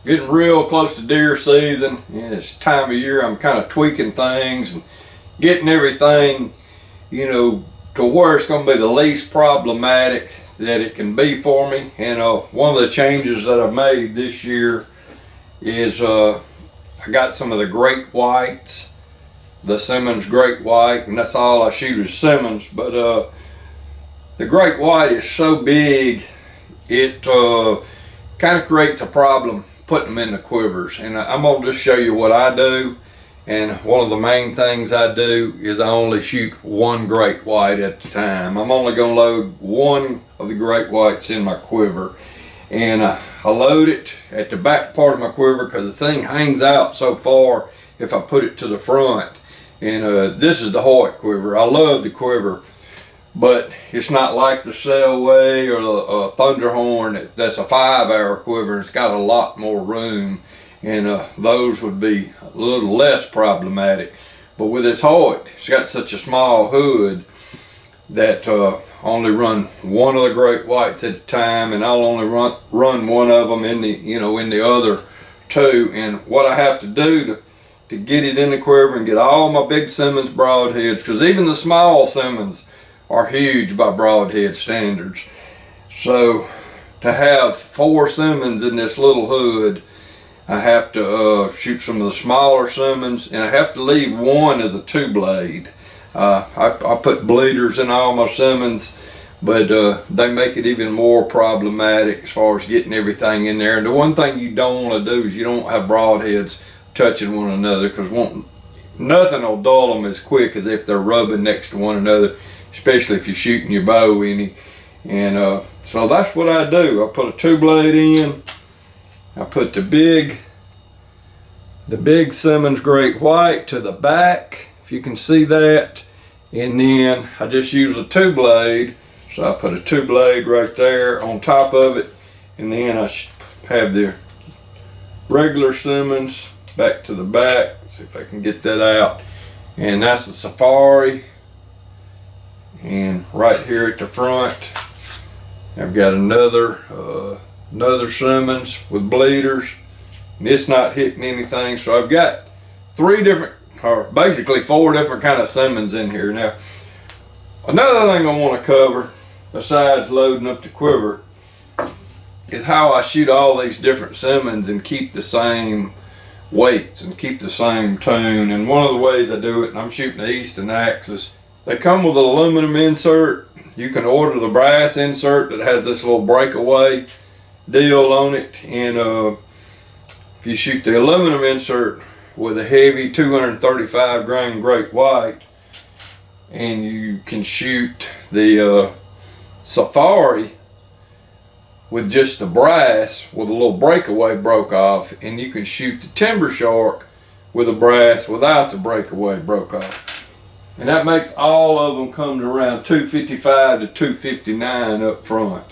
getting real close to deer season, and it's time of year I'm kind of tweaking things and getting everything, you know, to where it's going to be the least problematic that it can be for me. And one of the changes that I've made this year is I got some of the great whites, the Simmons great white, and that's all I shoot is Simmons. But the great white is so big, it kind of creates a problem putting them in the quivers. And I'm going to just show you what I do. And one of the main things I do is I only shoot one great white at a time. I'm only going to load one of the great whites in my quiver. And I load it at the back part of my quiver because the thing hangs out so far if I put it to the front. And this is the Hoyt quiver. I love the quiver, but it's not like the Selway or the Thunderhorn. That's a 5-hour quiver. It's got a lot more room, and those would be a little less problematic. But with this Hoyt, it's got such a small hood that I only run one of the great whites at a time, and I'll only run one of them in the other two. And what I have to do to get it in the quiver and get all my big Simmons Broadheads, because even the small Simmons are huge by Broadhead standards. So to have 4 Simmons in this little hood, I have to shoot some of the smaller Simmons, and I have to leave one as a 2-blade. I put bleeders in all my Simmons, but they make it even more problematic as far as getting everything in there. And the one thing you don't want to do is you don't have broadheads touching one another, because nothing will dull them as quick as if they're rubbing next to one another, especially if you're shooting your bow any. And so that's what I do. I put a 2-blade in. I put the big Simmons Great White to the back, if you can see that. And then I just use a 2-blade. So I put a 2-blade right there on top of it. And then I have the regular Simmons back to the back. Let's see if I can get that out. And that's the Safari. And right here at the front, I've got another Simmons with bleeders, and it's not hitting anything. So I've got 4 different kind of Simmons in here. Now, another thing I want to cover, besides loading up the quiver, is how I shoot all these different Simmons and keep the same weights and keep the same tune. And one of the ways I do it, and I'm shooting the Easton Axis, they come with an aluminum insert. You can order the brass insert that has this little breakaway deal on it. And if you shoot the aluminum insert with a heavy 235 grain great white, and you can shoot the Safari with just the brass with a little breakaway broke off, and you can shoot the Timber Shark with the brass without the breakaway broke off. And that makes all of them come to around 255 to 259 up front.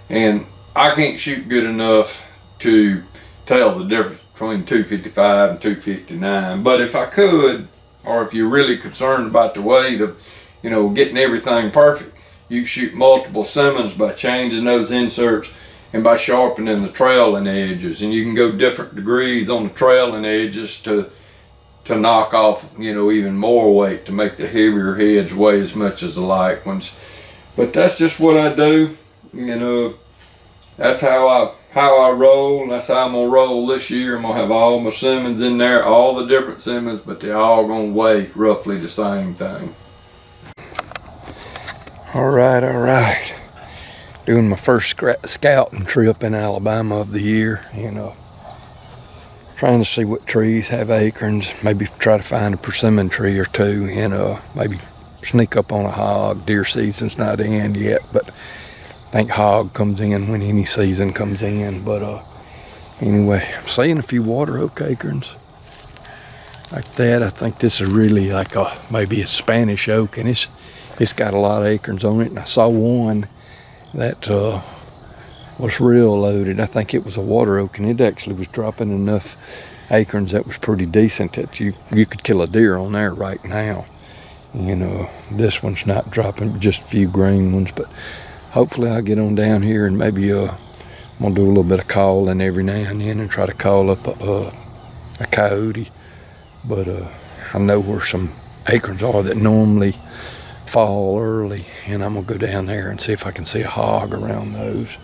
And I can't shoot good enough to tell the difference between 255 and 259. But if I could, or if you're really concerned about the weight of, getting everything perfect, you can shoot multiple Simmons by changing those inserts and by sharpening the trailing edges. And you can go different degrees on the trailing edges to knock off, even more weight, to make the heavier heads weigh as much as the light ones. But that's just what I do. That's how I roll, and that's how I'm gonna roll this year. I'm gonna have all my Simmons in there, all the different Simmons, but they're all gonna weigh roughly the same thing. All right. Doing my first scouting trip in Alabama of the year. Trying to see what trees have acorns, maybe try to find a persimmon tree or two, maybe sneak up on a hog. Deer season's not in yet, but I think hog comes in when any season comes in. But anyway, I'm seeing a few water oak acorns like that. I think this is really like maybe a Spanish oak, and it's got a lot of acorns on it. And I saw one that was real loaded. I think it was a water oak, and it actually was dropping enough acorns that was pretty decent that you could kill a deer on there right now. This one's not dropping, just a few green ones, but hopefully I'll get on down here and maybe I'm gonna do a little bit of calling every now and then and try to call up a coyote. But I know where some acorns are that normally fall early, and I'm gonna go down there and see if I can see a hog around those.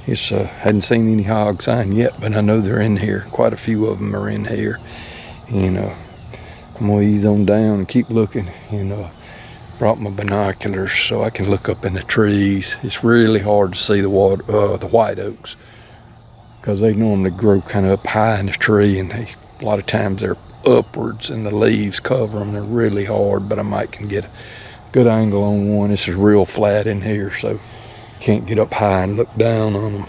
It's hadn't seen any hog sign yet, but I know they're in here. Quite a few of them are in here, and I'm gonna ease on down and keep looking. And brought my binoculars so I can look up in the trees. It's really hard to see the white oaks because they normally grow kind of up high in the tree, and a lot of times they're upwards and the leaves cover them. They're really hard, but I might can get a good angle on one. This is real flat in here, so can't get up high and look down on them.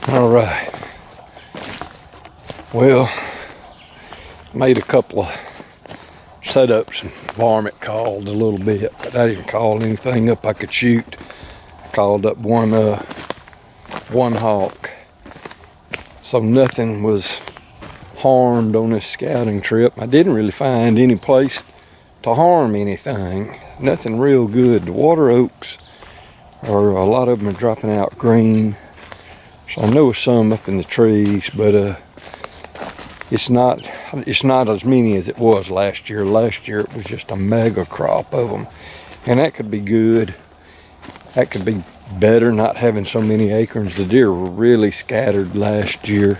All right. Well, made a couple of setups and varmint called a little bit, but I didn't call anything up I could shoot. I called up one hawk. So nothing was harmed on this scouting trip. I didn't really find any place to harm anything. Nothing real good. The water oaks are, a lot of them are dropping out green. So I know some up in the trees, but it's not as many as it was last year. Last year it was just a mega crop of them, and that could be good. That could be better, not having so many acorns. The deer were really scattered last year,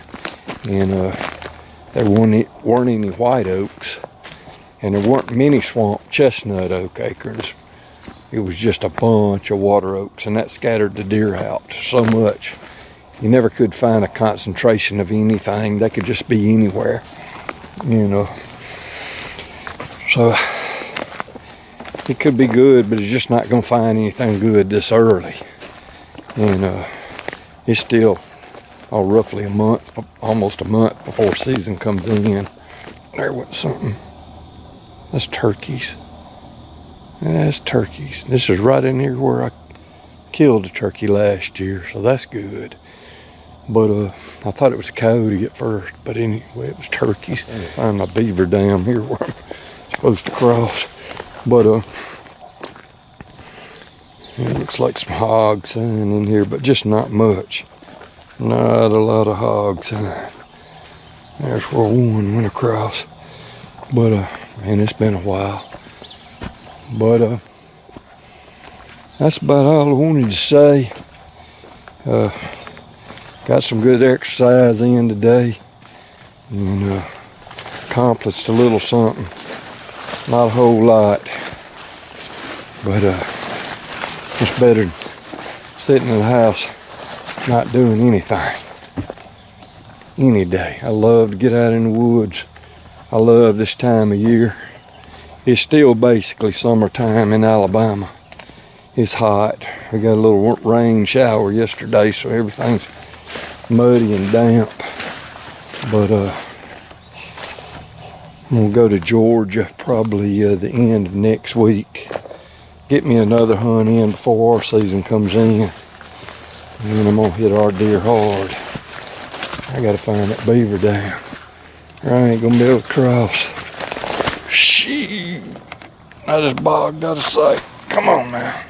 and there weren't any white oaks, and there weren't many swamp chestnut oak acorns. It was just a bunch of water oaks, and that scattered the deer out so much. You never could find a concentration of anything. They could just be anywhere, So it could be good, but it's just not going to find anything good this early. And it's still roughly a month, almost a month before season comes in. There went something. That's turkeys. That's turkeys. This is right in here where I killed a turkey last year, so that's good. But I thought it was a coyote at first, but anyway, it was turkeys. Find my beaver dam here where I'm supposed to cross. But it looks like some hog sign in here, but just not much. Not a lot of hog sign. There's where one went across. But man, it's been a while. But that's about all I wanted to say. Got some good exercise in today, and accomplished a little something. Not a whole lot, but it's better than sitting in the house not doing anything any day. I love to get out in the woods. I love this time of year. It's still basically summertime in Alabama. It's hot. We got a little rain shower yesterday, so everything's muddy and damp. But I'm gonna go to Georgia probably the end of next week. Get me another hunt in before our season comes in, and then I'm gonna hit our deer hard. I gotta find that beaver dam. I ain't gonna be able to cross. Shit, I just bogged out of sight. Come on now.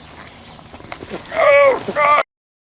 Oh God.